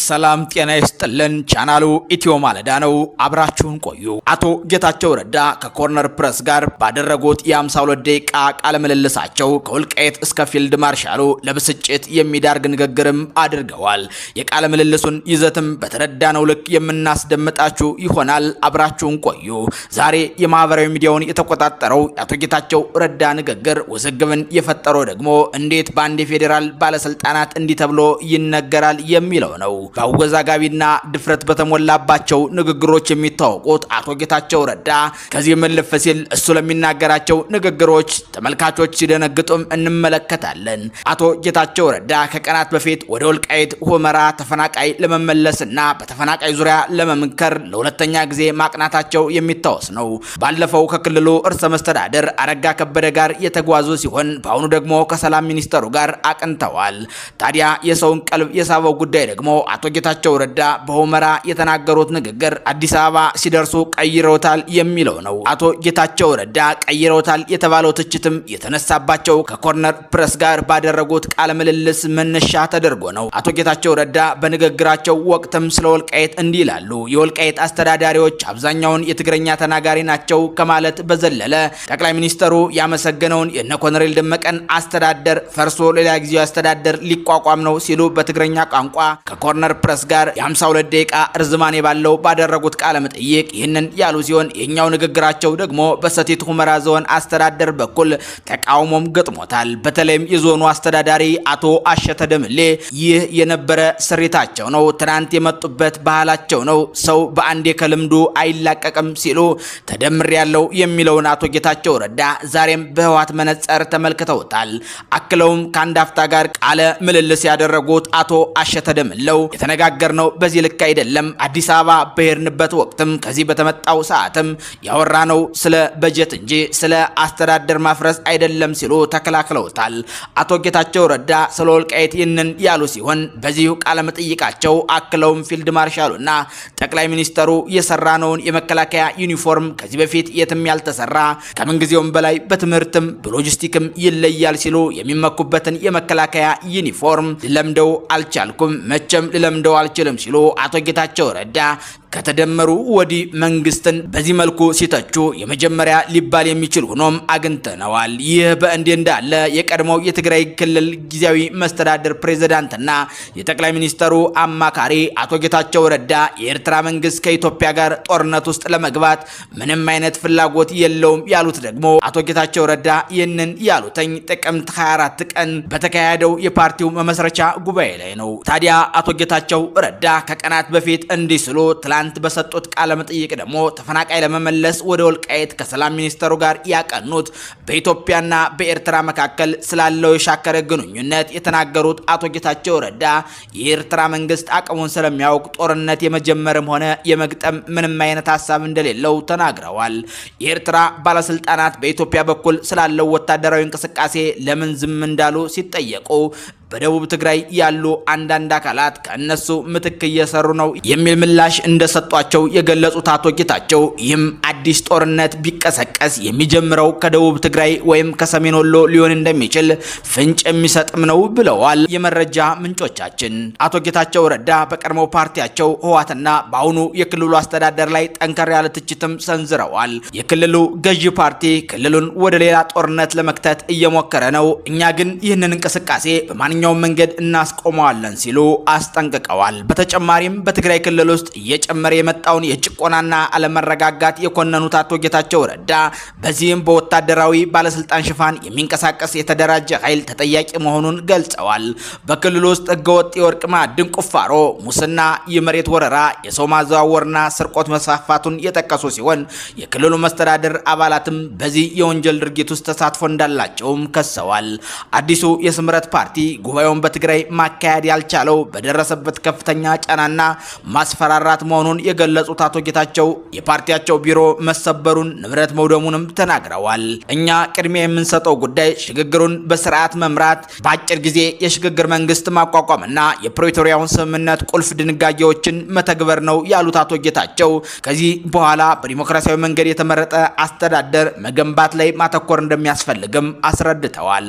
ሰላም ጤና ይስጥልን። ቻናሉ ኢትዮ ማለዳ ነው። አብራችሁን ቆዩ። አቶ ጌታቸው ረዳ ከኮርነር ፕረስ ጋር ባደረጉት የ52 ደቂቃ ቃለ ምልልሳቸው ከወልቃይት እስከ ፊልድ ማርሻሉ ለብስጭት የሚዳርግ ንግግርም አድርገዋል። የቃለ ምልልሱን ይዘትም በተረዳነው ልክ የምናስደምጣችሁ ይሆናል። አብራችሁን ቆዩ። ዛሬ የማህበራዊ ሚዲያውን የተቆጣጠረው የአቶ ጌታቸው ረዳ ንግግር ውዝግብን የፈጠረው ደግሞ እንዴት በአንድ የፌዴራል ባለስልጣናት እንዲህ ተብሎ ይነገራል የሚለው ነው። በአወዛጋቢና ድፍረት በተሞላባቸው ንግግሮች የሚታወቁት አቶ ጌታቸው ረዳ ከዚህ መለፈ ሲል እሱ ለሚናገራቸው ንግግሮች ተመልካቾች ሲደነግጡም እንመለከታለን። አቶ ጌታቸው ረዳ ከቀናት በፊት ወደ ወልቃይት ሁመራ ተፈናቃይ ለመመለስና በተፈናቃይ ዙሪያ ለመምከር ለሁለተኛ ጊዜ ማቅናታቸው የሚታወስ ነው። ባለፈው ከክልሉ ርዕሰ መስተዳድር አረጋ ከበደ ጋር የተጓዙ ሲሆን በአሁኑ ደግሞ ከሰላም ሚኒስተሩ ጋር አቅንተዋል። ታዲያ የሰውን ቀልብ የሳበው ጉዳይ ደግሞ አቶ ጌታቸው ረዳ በሁመራ የተናገሩት ንግግር አዲስ አበባ ሲደርሱ ቀይረውታል የሚለው ነው። አቶ ጌታቸው ረዳ ቀይረውታል የተባለው ትችትም የተነሳባቸው ከኮርነር ፕረስ ጋር ባደረጉት ቃለ ምልልስ መነሻ ተደርጎ ነው። አቶ ጌታቸው ረዳ በንግግራቸው ወቅትም ስለ ወልቃይት እንዲህ ይላሉ። የወልቃይት አስተዳዳሪዎች አብዛኛውን የትግረኛ ተናጋሪ ናቸው ከማለት በዘለለ ጠቅላይ ሚኒስተሩ ያመሰገነውን የነ ኮሎኔል ደመቀን አስተዳደር ፈርሶ ሌላ ጊዜያዊ አስተዳደር ሊቋቋም ነው ሲሉ በትግረኛ ቋንቋ ከኮርነር ፕረስ ጋር የ52 ደቂቃ ርዝማኔ ባለው ባደረጉት ቃለ መጠይቅ ይህንን ያሉ ሲሆን የኛው ንግግራቸው ደግሞ በሰቲት ሁመራ ዞን አስተዳደር በኩል ተቃውሞም ገጥሞታል። በተለይም የዞኑ አስተዳዳሪ አቶ አሸተ ደምሌ ይህ የነበረ ስሪታቸው ነው፣ ትናንት የመጡበት ባህላቸው ነው፣ ሰው በአንዴ ከልምዱ አይላቀቅም ሲሉ ተደምር ያለው የሚለውን አቶ ጌታቸው ረዳ ዛሬም በህዋት መነጽር ተመልክተውታል። አክለውም ከአንድ አፍታ ጋር ቃለ ምልልስ ያደረጉት አቶ አሸተ ደምለው የተነጋገርነው በዚህ ልክ አይደለም፣ አዲስ አበባ በሄድንበት ወቅትም ከዚህ በተመጣው ሰዓትም ያወራነው ስለ በጀት እንጂ ስለ አስተዳደር ማፍረስ አይደለም ሲሉ ተከላክለውታል። አቶ ጌታቸው ረዳ ስለ ወልቃይት ይህንን ያሉ ሲሆን በዚሁ ቃለ መጠይቃቸው አክለውም ፊልድ ማርሻሉና ጠቅላይ ሚኒስተሩ የሰራነውን የመከላከያ ዩኒፎርም ከዚህ በፊት የትም ያልተሰራ ከምንጊዜውም በላይ በትምህርትም በሎጂስቲክም ይለያል ሲሉ የሚመኩበትን የመከላከያ ዩኒፎርም ለምደው አልቻልኩም፣ መቼም ልለምደው አልችልም ሲሉ አቶ ጌታቸው ረዳ ከተደመሩ ወዲህ መንግስትን በዚህ መልኩ ሲተቹ የመጀመሪያ ሊባል የሚችል ሆኖም አግኝተነዋል። ይህ በእንዲህ እንዳለ የቀድሞው የትግራይ ክልል ጊዜያዊ መስተዳድር ፕሬዝዳንትና የጠቅላይ ሚኒስተሩ አማካሪ አቶ ጌታቸው ረዳ የኤርትራ መንግስት ከኢትዮጵያ ጋር ጦርነት ውስጥ ለመግባት ምንም አይነት ፍላጎት የለውም ያሉት ደግሞ አቶ ጌታቸው ረዳ ይህንን ያሉትኝ ጥቅምት 24 ቀን በተካሄደው የፓርቲው መመስረቻ ጉባኤ ላይ ነው። ታዲያ አቶ ጌታቸው ረዳ ከቀናት በፊት እንዲህ ሲሉ ትላንት በሰጡት ቃለ መጠይቅ ደግሞ ተፈናቃይ ለመመለስ ወደ ወልቃይት ከሰላም ሚኒስተሩ ጋር ያቀኑት በኢትዮጵያና በኤርትራ መካከል ስላለው የሻከረ ግንኙነት የተናገሩት አቶ ጌታቸው ረዳ የኤርትራ መንግስት አቅሙን ስለሚያውቅ ጦርነት የመጀመርም ሆነ የመግጠም ምንም አይነት ሀሳብ እንደሌለው ተናግረዋል። የኤርትራ ባለስልጣናት በኢትዮጵያ በኩል ስላለው ወታደራዊ እንቅስቃሴ ለምን ዝም እንዳሉ ሲጠየቁ በደቡብ ትግራይ ያሉ አንዳንድ አካላት ከእነሱ ምትክ እየሰሩ ነው የሚል ምላሽ እንደሰጧቸው የገለጹት አቶ ጌታቸው ይህም አዲስ ጦርነት ቢቀሰቀስ የሚጀምረው ከደቡብ ትግራይ ወይም ከሰሜን ወሎ ሊሆን እንደሚችል ፍንጭ የሚሰጥም ነው ብለዋል የመረጃ ምንጮቻችን። አቶ ጌታቸው ረዳ በቀድሞው ፓርቲያቸው ህዋትና በአሁኑ የክልሉ አስተዳደር ላይ ጠንከር ያለ ትችትም ሰንዝረዋል። የክልሉ ገዢ ፓርቲ ክልሉን ወደ ሌላ ጦርነት ለመክተት እየሞከረ ነው፣ እኛ ግን ይህንን እንቅስቃሴ በማንኛውም መንገድ እናስቆመዋለን ሲሉ አስጠንቅቀዋል። በተጨማሪም በትግራይ ክልል ውስጥ እየጨመረ የመጣውን የጭቆናና አለመረጋጋት የኮነኑት አቶ ጌታቸው ረዳ በዚህም በወታደራዊ ባለስልጣን ሽፋን የሚንቀሳቀስ የተደራጀ ኃይል ተጠያቂ መሆኑን ገልጸዋል። በክልሉ ውስጥ ህገወጥ የወርቅ ማዕድን ቁፋሮ፣ ሙስና፣ የመሬት ወረራ፣ የሰው ማዘዋወርና ስርቆት መስፋፋቱን የጠቀሱ ሲሆን የክልሉ መስተዳድር አባላትም በዚህ የወንጀል ድርጊት ውስጥ ተሳትፎ እንዳላቸውም ከሰዋል። አዲሱ የስምረት ፓርቲ ጉባኤውን በትግራይ ማካሄድ ያልቻለው በደረሰበት ከፍተኛ ጫናና ማስፈራራት መሆኑን የገለጹት አቶ ጌታቸው የፓርቲያቸው ቢሮ መሰበሩን ንብረት መውደሙንም ተናግረዋል። እኛ ቅድሚያ የምንሰጠው ጉዳይ ሽግግሩን በስርዓት መምራት፣ በአጭር ጊዜ የሽግግር መንግስት ማቋቋምና የፕሪቶሪያውን ስምምነት ቁልፍ ድንጋጌዎችን መተግበር ነው ያሉት አቶ ጌታቸው ከዚህ በኋላ በዲሞክራሲያዊ መንገድ የተመረጠ አስተዳደር መገንባት ላይ ማተኮር እንደሚያስፈልግም አስረድተዋል።